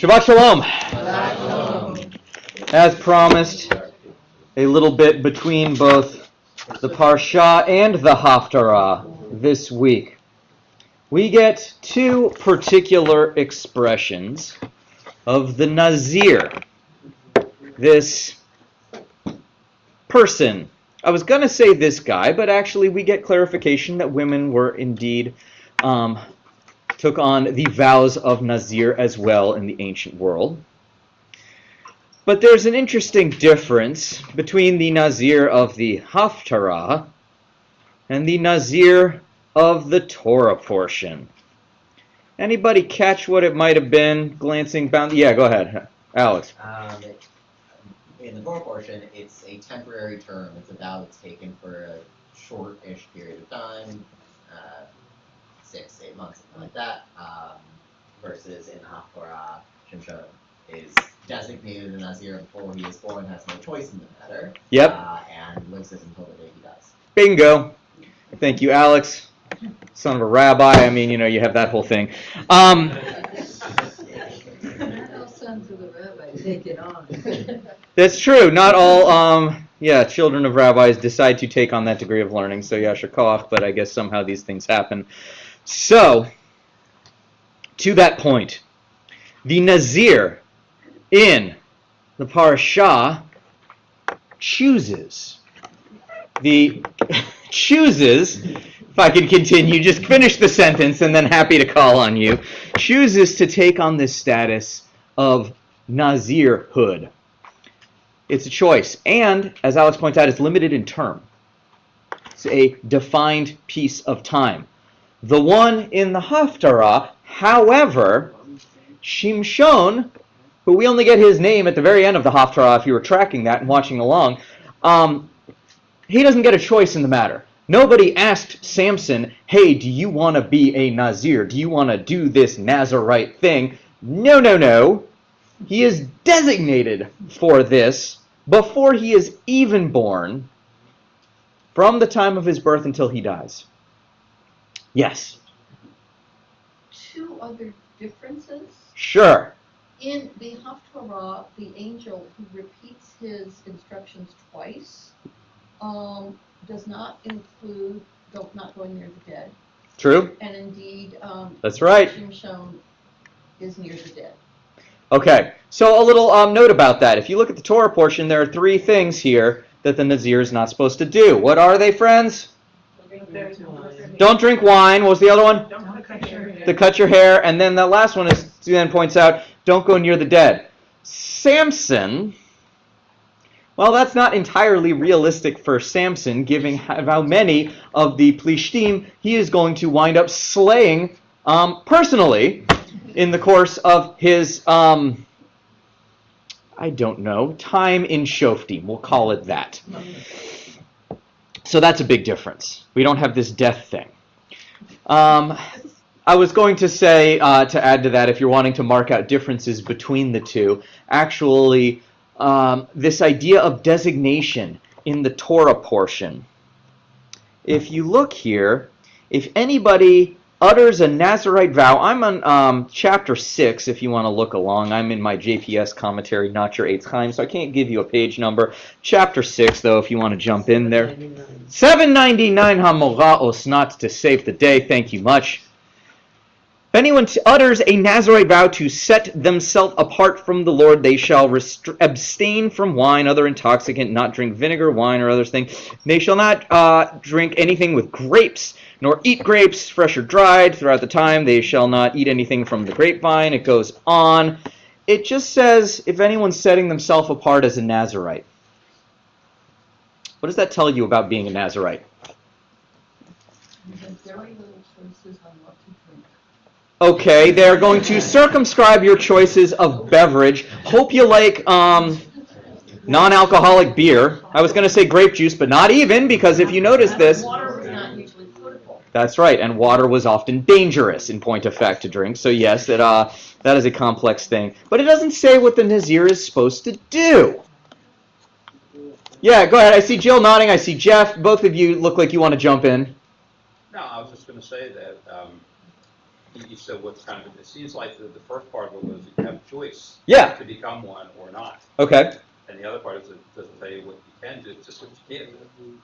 Shabbat Shalom. Shabbat Shalom. As promised, a little bit between both the parsha and the haftarah this week. We get two particular expressions of the Nazir, this person. I was going to say this guy, but actually we get clarification that women were indeed took on the vows of Nazir as well in the ancient world. But there's an interesting difference between the Nazir of the haftarah and the Nazir of the Torah portion. Anybody catch what it might have been? Glancing bound. Yeah, go ahead, Alex. In the Torah portion, it's a temporary term. It's a vow that's taken for a short-ish period of time, 6 to 8 months, something like that. Versus in the haftarah, Shimshon is designated the Nazir before he is born, has no choice in the matter. Yep. And lives it until the day he dies. Bingo. Thank you, Alex. Son of a rabbi. I mean, you have that whole thing. Not all sons of the rabbi take it on. That's true. Not all, children of rabbis decide to take on that degree of learning. So, yasher koach, but I guess somehow these things happen. So, to that point, the Nazir in the parsha chooses, if I can continue, just finish the sentence and then happy to call on you, chooses to take on this status of Nazirhood. It's a choice. And, as Alex points out, it's limited in term. It's a defined piece of time. The one in the haftarah, however, Shimshon, who we only get his name at the very end of the haftarah if you were tracking that and watching along, he doesn't get a choice in the matter. Nobody asked Samson, hey, do you want to be a Nazir? Do you want to do this Nazirite thing? No. He is designated for this before he is even born, from the time of his birth until he dies. Yes? Two other differences. Sure. In the haftarah, the angel who repeats his instructions twice does not include not going near the dead. True. And indeed, That's right. Shimshon is near the dead. Okay, so a little note about that. If you look at the Torah portion, there are 3 things here that the Nazir is not supposed to do. What are they, friends? Don't drink wine. What was the other one? Don't cut your hair. To cut your hair. And then the last one is, then points out, don't go near the dead. Samson, well, that's not entirely realistic for Samson, given how many of the Plishtim he is going to wind up slaying personally in the course of his, time in Shoftim. We'll call it that. So that's a big difference. We don't have this death thing. I was going to say, to add to that, if you're wanting to mark out differences between the two, actually, this idea of designation in the Torah portion. If you look here, if anybody utters a Nazirite vow, I'm on chapter 6, if you want to look along. I'm in my JPS commentary, not your Eitz Chaim, so I can't give you a page number. Chapter 6, though, if you want to jump in there. 799 Hamora Osnat to save the day. Thank you much. If anyone utters a Nazirite vow to set themselves apart from the Lord, they shall abstain from wine, other intoxicant, not drink vinegar, wine, or other things. They shall not drink anything with grapes, nor eat grapes, fresh or dried, throughout the time. They shall not eat anything from the grapevine. It goes on. It just says, if anyone's setting themselves apart as a Nazirite. What does that tell you about being a Nazirite? You have very little choices on what to drink. Okay, they're going to circumscribe your choices of beverage. Hope you like non-alcoholic beer. I was going to say grape juice, but not even, because if you notice this... Water was not usually potable. That's right, and water was often dangerous, in point of fact, to drink. So yes, that is a complex thing. But it doesn't say what the Nazir is supposed to do. Yeah, go ahead. I see Jill nodding. I see Jeff. Both of you look like you want to jump in. No, I was just going to say that you said what's kind of, it seems like the first part of it was you have choice Yeah. to become one or not. Okay. And the other part is it doesn't tell you what you can do, it's just what you can't do.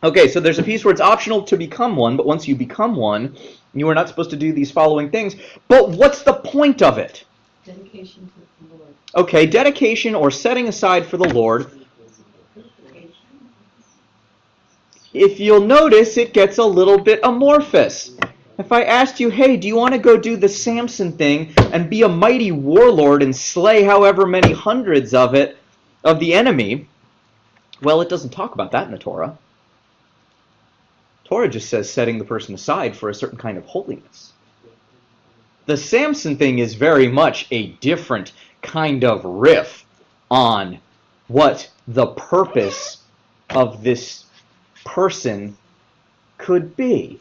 Okay, so there's a piece where it's optional to become one, but once you become one, you are not supposed to do these following things. But what's the point of it? Dedication to the Lord. Okay, dedication or setting aside for the Lord. If you'll notice, it gets a little bit amorphous. If I asked you, hey, do you want to go do the Samson thing and be a mighty warlord and slay however many hundreds of the enemy, well, it doesn't talk about that in the Torah. Torah just says setting the person aside for a certain kind of holiness. The Samson thing is very much a different kind of riff on what the purpose of this person could be.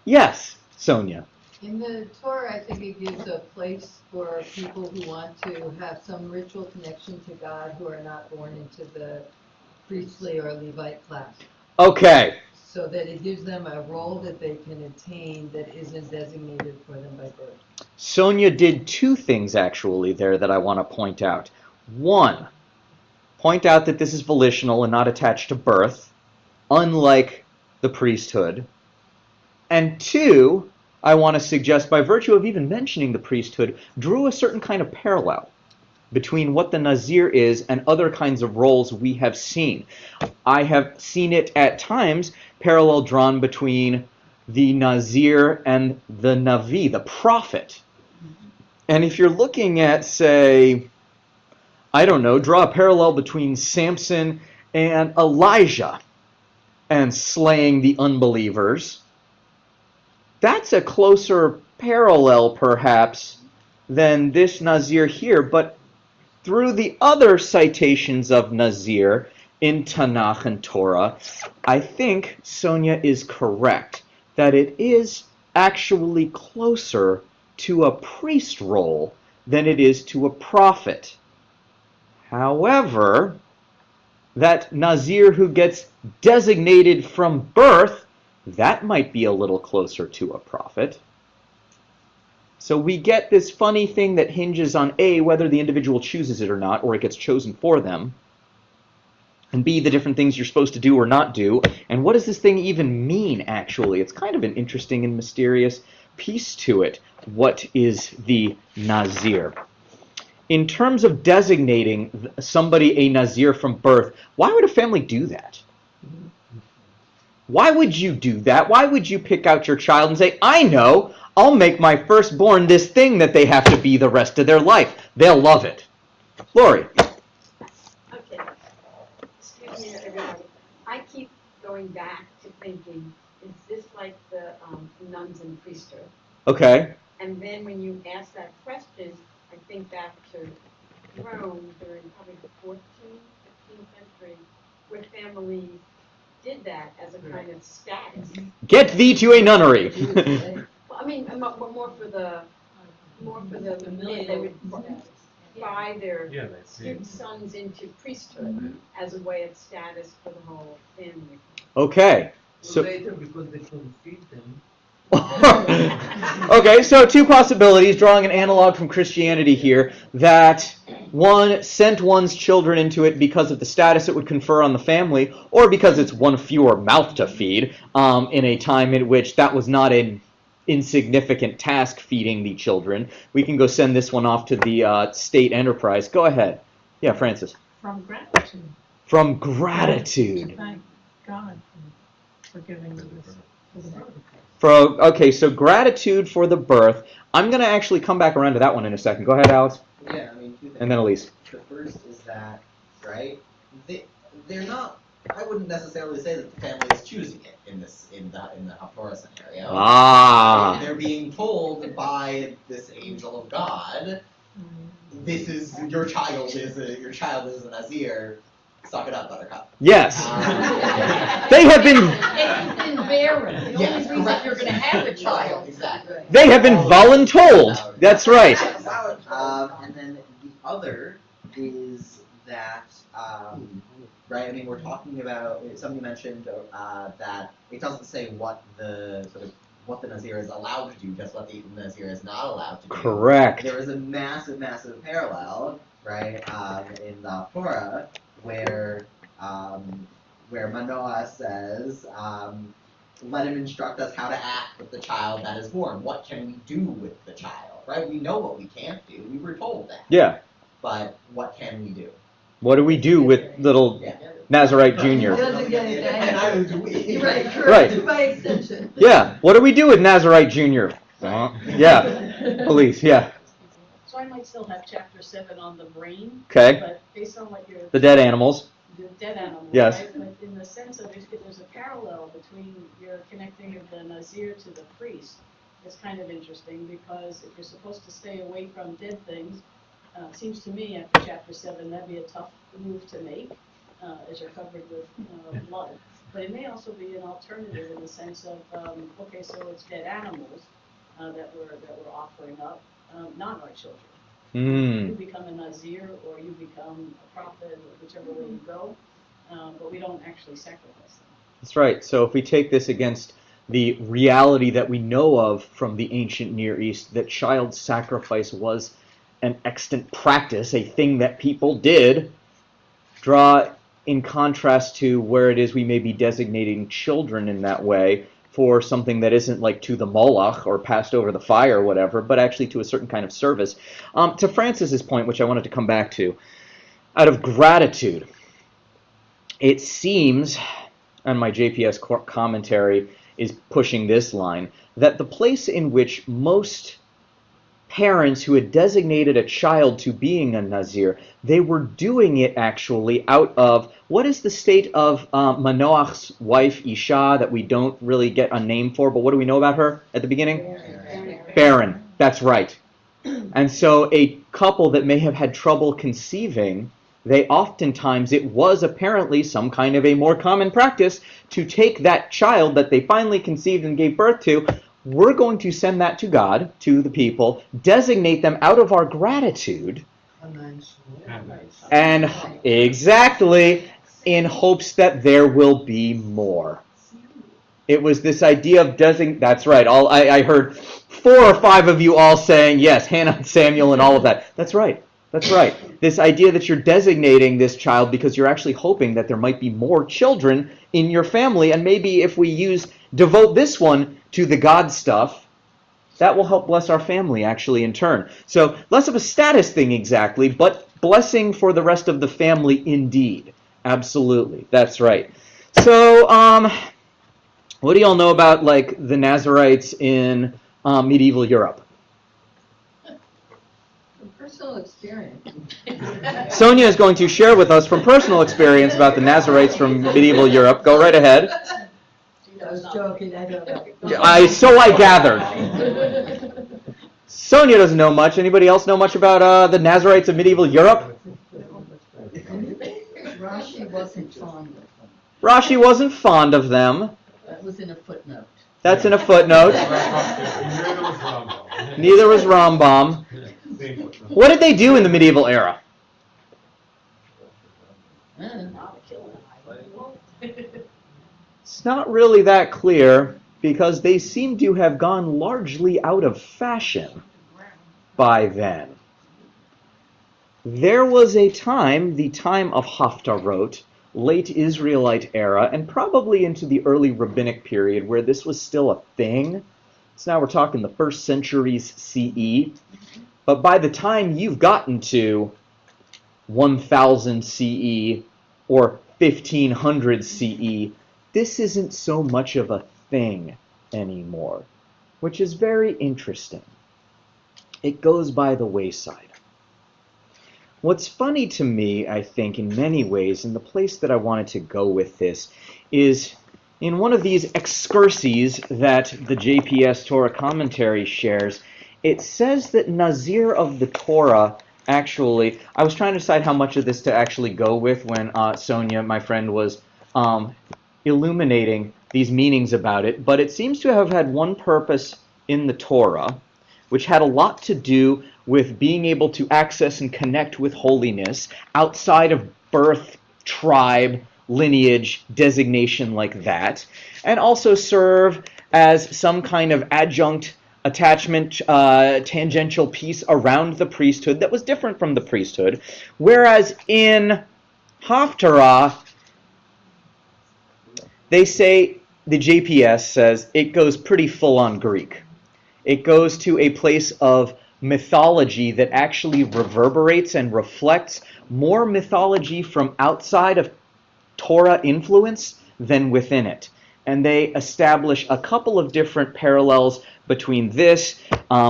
Yes, Sonia. In the Torah, I think it gives a place for people who want to have some ritual connection to God who are not born into the priestly or Levite class. Okay. So that it gives them a role that they can attain that isn't designated for them by birth. Sonia did two things actually there that I want to point out. One, point out that this is volitional and not attached to birth, unlike the priesthood. And two, I want to suggest, by virtue of even mentioning the priesthood, drew a certain kind of parallel between what the Nazir is and other kinds of roles we have seen. I have seen it at times parallel drawn between the Nazir and the Navi, the prophet. And if you're looking at, say, I don't know, draw a parallel between Samson and Elijah and slaying the unbelievers, that's a closer parallel, perhaps, than this Nazir here. But through the other citations of Nazir in Tanakh and Torah, I think Sonia is correct that it is actually closer to a priest role than it is to a prophet. However, that Nazir who gets designated from birth, that might be a little closer to a prophet. So we get this funny thing that hinges on A, whether the individual chooses it or not, or it gets chosen for them, and B, the different things you're supposed to do or not do, and what does this thing even mean, actually? It's kind of an interesting and mysterious piece to it. What is the Nazir? In terms of designating somebody a Nazir from birth, why would a family do that? Why would you do that? Why would you pick out your child and say, I know, I'll make my firstborn this thing that they have to be the rest of their life. They'll love it. Lori. Okay. Excuse me, everybody. I keep going back to thinking, is this like the nuns in priesthood? Okay. And then when you ask that question, I think back to Rome during probably the 14th, 15th century, where families did that as a kind of status. Get thee to a nunnery. Well, I mean, more for the men. They would buy their give sons into priesthood as a way of status for the whole family. Okay. So later, because they couldn't feed them. okay, so two possibilities, drawing an analog from Christianity here, that one sent one's children into it because of the status it would confer on the family, or because it's one fewer mouth to feed, in a time in which that was not an insignificant task, feeding the children. We can go send this one off to the state enterprise. Go ahead. Yeah, Francis. From gratitude. From gratitude. Thank God for giving me this. For the birth. Okay, so gratitude for the birth. I'm going to actually come back around to that one in a second. Go ahead, Alex. Yeah, I mean, two things. And then Elise. The first is that, right, they're not, I wouldn't necessarily say that the family is choosing it in the Haftorah scenario. Ah. They're being told by this angel of God, this is, your child is a Nazir, suck it up, buttercup. Yes. They have been It's been barren. The Yes, only reason correct. you're gonna have a child. Exactly. they have been voluntold. That's right. And then the other is that, right, I mean, we're talking about, somebody mentioned that it doesn't say what the sort of what the Nazir is allowed to do, just what the Nazir is not allowed to do. Correct. There is a massive parallel, right, in the Torah, where Manoah says, let him instruct us how to act with the child that is born. What can we do with the child, right? We know what we can't do. We were told that. Yeah. But what can we do? What do we do with little Nazarite Jr.? Doesn't get it, And I was weak. Right, Right. correct, by extension. Yeah. What do we do with Nazarite Jr.? Yeah. Police. Yeah. So I might still have chapter 7 on the brain. Okay. But based on what you're. The dead animals. The dead animals, Yes. right? But in the sense of if there's a parallel between your connecting of the Nazir to the priest, it's kind of interesting because if you're supposed to stay away from dead things, it seems to me after chapter 7 that'd be a tough move to make as you're covered with blood. But it may also be an alternative in the sense of okay, so it's dead animals that we're offering up, not our children. You become a Nazir or you become a prophet, or whichever way you go, but we don't actually sacrifice them. That's right. So if we take this against the reality that we know of from the ancient Near East, that child sacrifice was an extant practice, a thing that people did, draw in contrast to where it is we may be designating children in that way for something that isn't like to the Moloch or passed over the fire or whatever, but actually to a certain kind of service. To Francis's point, which I wanted to come back to, out of gratitude, it seems, and my JPS commentary is pushing this line, that the place in which most parents who had designated a child to being a Nazir, they were doing it actually out of, what is the state of Manoach's wife, Isha, that we don't really get a name for, but what do we know about her at the beginning? Barren. That's right. And so a couple that may have had trouble conceiving, they oftentimes, it was apparently some kind of a more common practice to take that child that they finally conceived and gave birth to. We're going to send that to God, to the people, designate them out of our gratitude, and exactly in hopes that there will be more. It was this idea of that's right. I heard 4 or 5 of you all saying, yes, Hannah and Samuel and all of that. That's right. That's right. This idea that you're designating this child because you're actually hoping that there might be more children in your family, and maybe if we devote this one to the God stuff, that will help bless our family actually in turn. So less of a status thing exactly, but blessing for the rest of the family indeed. Absolutely. That's right. So what do y'all know about like the Nazarites in medieval Europe? From personal experience. Sonia is going to share with us from personal experience about the Nazarites from medieval Europe. Go right ahead. I was joking, I don't know. So I gathered. Sonia doesn't know much. Anybody else know much about the Nazarites of medieval Europe? Rashi wasn't fond of them. Rashi wasn't fond of them. That was in a footnote. That's in a footnote. Neither was Rambam. What did they do in the medieval era? It's not really that clear because they seem to have gone largely out of fashion by then. There was a time, the time of Haftarot, late Israelite era, and probably into the early rabbinic period where this was still a thing. So now we're talking the first centuries CE. But by the time you've gotten to 1000 CE or 1500 CE, this isn't so much of a thing anymore, which is very interesting. It goes by the wayside. What's funny to me, I think, in many ways, and the place that I wanted to go with this, is in one of these excurses that the JPS Torah commentary shares, it says that Nazir of the Torah, actually, I was trying to decide how much of this to actually go with when Sonia, my friend, was illuminating these meanings about it, but it seems to have had one purpose in the Torah, which had a lot to do with being able to access and connect with holiness outside of birth, tribe, lineage, designation like that, and also serve as some kind of adjunct attachment, tangential piece around the priesthood that was different from the priesthood, whereas in Haftarah, they say, the JPS says, it goes pretty full-on Greek. It goes to a place of mythology that actually reverberates and reflects more mythology from outside of Torah influence than within it. And they establish a couple of different parallels between this,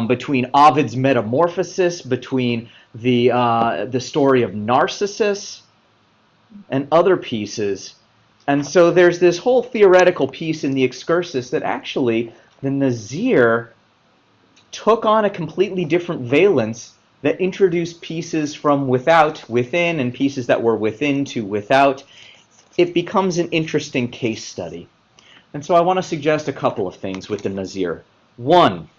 between Ovid's Metamorphosis, between the story of Narcissus, and other pieces. And so there's this whole theoretical piece in the excursus that actually the Nazir took on a completely different valence that introduced pieces from without, within, and pieces that were within to without. It becomes an interesting case study. And so I want to suggest a couple of things with the Nazir. One,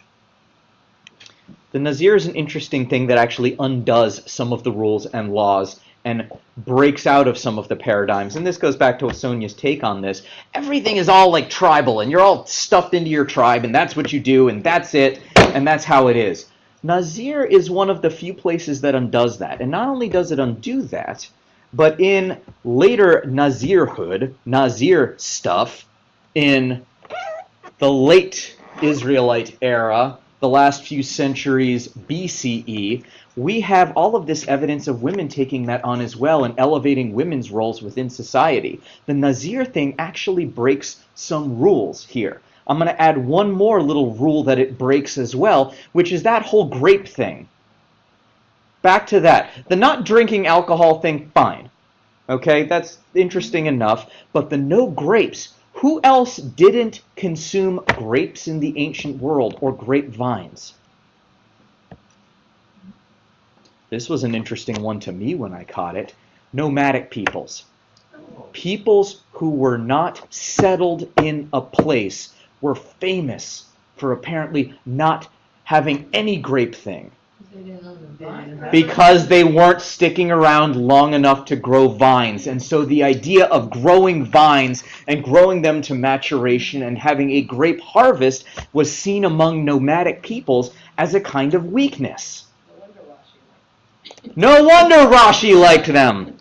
the Nazir is an interesting thing that actually undoes some of the rules and laws and breaks out of some of the paradigms. And this goes back to Sonia's take on this. Everything is all like tribal, and you're all stuffed into your tribe, and that's what you do, and that's it, and that's how it is. Nazir is one of the few places that undoes that. And not only does it undo that, but in later Nazirhood, Nazir stuff, in the late Israelite era, the last few centuries BCE, we have all of this evidence of women taking that on as well and elevating women's roles within society. The Nazir thing actually breaks some rules here. I'm going to add one more little rule that it breaks as well, which is that whole grape thing. Back to that. The not drinking alcohol thing, fine. Okay, that's interesting enough. But the no grapes. Who else didn't consume grapes in the ancient world, or grapevines? This was an interesting one to me when I caught it. Nomadic peoples. Peoples who were not settled in a place were famous for apparently not having any grape thing. Because they weren't sticking around long enough to grow vines. And so the idea of growing vines and growing them to maturation and having a grape harvest was seen among nomadic peoples as a kind of weakness. No wonder Rashi liked them.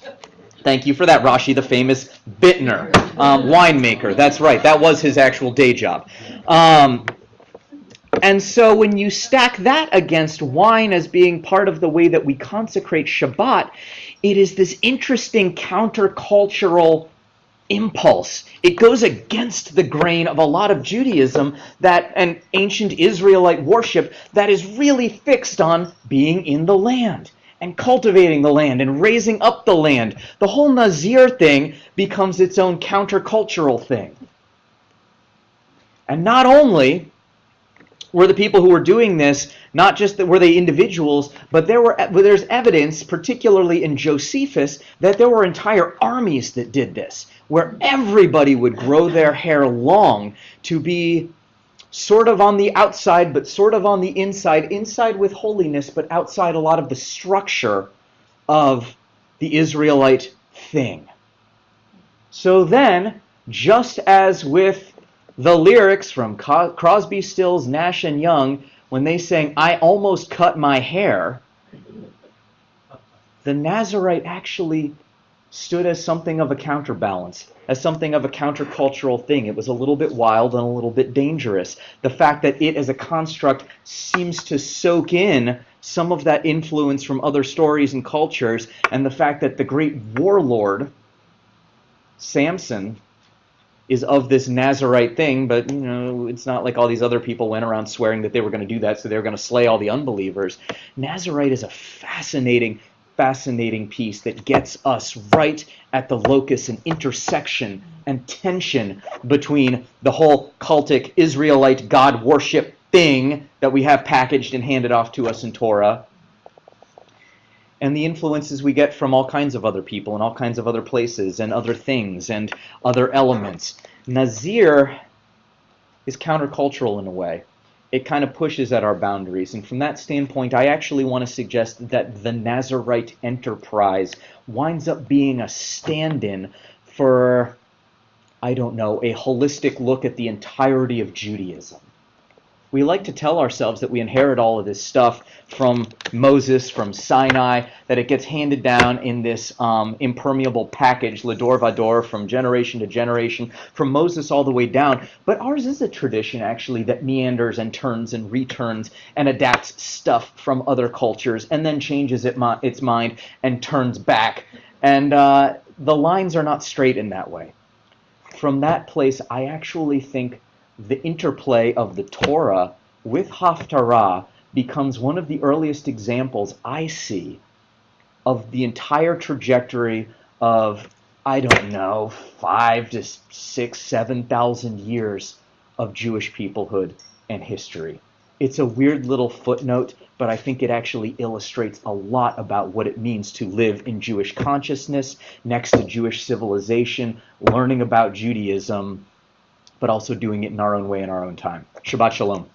Thank you for that, Rashi, the famous Bittner, winemaker. That's right, that was his actual day job. And so when you stack that against wine as being part of the way that we consecrate Shabbat, it is this interesting countercultural impulse. It goes against the grain of a lot of Judaism that and ancient Israelite worship that is really fixed on being in the land and cultivating the land and raising up the land. The whole Nazir thing becomes its own countercultural thing. And not only were the people who were doing this, not just that were they individuals, but there's evidence, particularly in Josephus, that there were entire armies that did this, where everybody would grow their hair long to be sort of on the outside, but sort of on the inside with holiness, but outside a lot of the structure of the Israelite thing. So then, just as with the lyrics from Crosby, Stills, Nash and Young, when they sang, "I almost cut my hair," the Nazirite actually stood as something of a counterbalance, as something of a countercultural thing. It was a little bit wild and a little bit dangerous. The fact that it as a construct seems to soak in some of that influence from other stories and cultures, and the fact that the great warlord, Samson, is of this Nazirite thing, but it's not like all these other people went around swearing that they were going to do that, so they were going to slay all the unbelievers. Nazirite is a fascinating piece that gets us right at the locus and intersection and tension between the whole cultic Israelite God worship thing that we have packaged and handed off to us in Torah, and the influences we get from all kinds of other people and all kinds of other places and other things and other elements. Nazir is countercultural in a way. It kind of pushes at our boundaries. And from that standpoint, I actually want to suggest that the Nazirite enterprise winds up being a stand-in for I don't know, a holistic look at the entirety of Judaism. We like to tell ourselves that we inherit all of this stuff from Moses, from Sinai, that it gets handed down in this impermeable package, Lador Vador, from generation to generation, from Moses all the way down. But ours is a tradition, actually, that meanders and turns and returns and adapts stuff from other cultures and then changes its mind and turns back. And the lines are not straight in that way. From that place, I actually think the interplay of the Torah with Haftarah becomes one of the earliest examples I see of the entire trajectory of, I don't know, 5 to 6, 7,000 years of Jewish peoplehood and history. It's a weird little footnote, but I think it actually illustrates a lot about what it means to live in Jewish consciousness, next to Jewish civilization, learning about Judaism, but also doing it in our own way in our own time. Shabbat Shalom.